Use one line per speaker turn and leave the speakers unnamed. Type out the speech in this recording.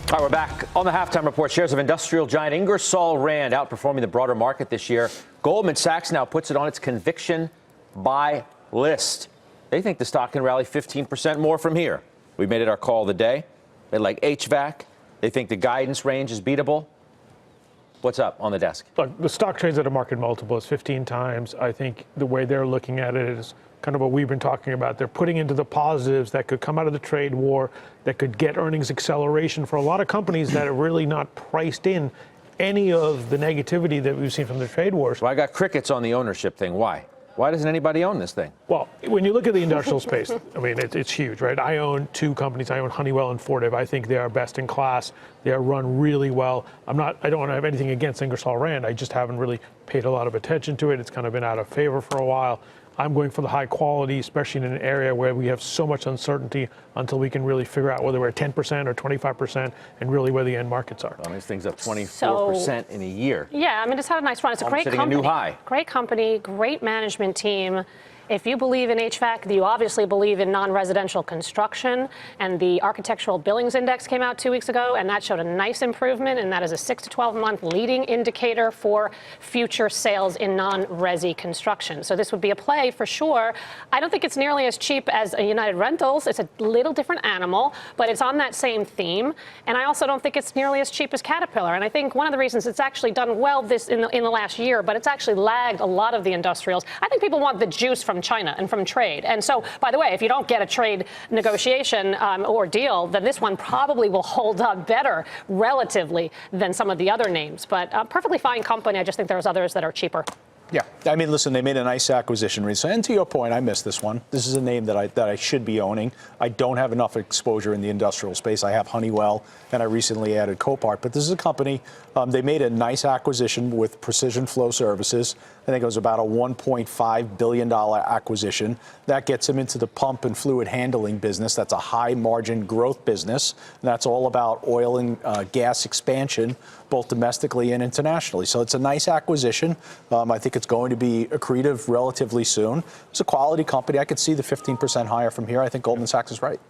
All right, we're back on the halftime report. Shares of industrial giant Ingersoll-Rand outperforming the broader market this year. Goldman Sachs now puts it on its conviction buy list. They think the stock can rally 15% more from here. We made it our call of the day. They like HVAC. They think the guidance range is beatable. What's up on the desk?
Look, the stock trades at a market multiple. It's 15 times. I think the way they're looking at it is kind of what we've been talking about. They're putting into the positives that could come out of the trade war, that could get earnings acceleration for a lot of companies that are really not priced in any of the negativity that we've seen from the trade wars.
Well, I got crickets on the ownership thing. Why? Why doesn't anybody own this thing?
Well, when you look at the industrial space, I mean, it's huge, right? I own two companies. I own Honeywell and Fortive. I think they are best in class. They are run really well. I don't have anything against Ingersoll-Rand. I just haven't really paid a lot of attention to it. It's kind of been out of favor for a while. I'm going for the high quality, especially in an area where we have so much uncertainty until we can really figure out whether we're at 10% or 25% and really where the end markets are.
Well, these things up 24% in a year.
Yeah, I mean, it's had a nice run. It's a great company.
A new high.
Great company, great management team. If you believe in HVAC, you obviously believe in non-residential construction, and the Architectural Billings Index came out 2 weeks ago, and that showed a nice improvement, and that is a 6 to 12-month leading indicator for future sales in non-resi construction. So this would be a play for sure. I don't think it's nearly as cheap as a United Rentals. It's a little different animal, but it's on that same theme. And I also don't think it's nearly as cheap as Caterpillar. And I think one of the reasons it's actually done well in the last year, but it's actually lagged a lot of the industrials. I think people want the juice from China and from trade. And so, by the way, if you don't get a trade negotiation or deal, then this one probably will hold up better relatively than some of the other names. But a perfectly fine company. I just think there's others that are cheaper.
Yeah, I mean, listen, they made a nice acquisition recently. And to your point, I missed this one. This is a name that I should be owning. I don't have enough exposure in the industrial space. I have Honeywell, and I recently added Copart. But this is a company, they made a nice acquisition with Precision Flow Services. I think it was about a $1.5 billion acquisition. That gets them into the pump and fluid handling business. That's a high margin growth business. And that's all about oil and gas expansion, both domestically and internationally. So it's a nice acquisition. I think it's going to be accretive relatively soon. It's a quality company. I could see the 15% higher from here. I think Goldman Sachs is right.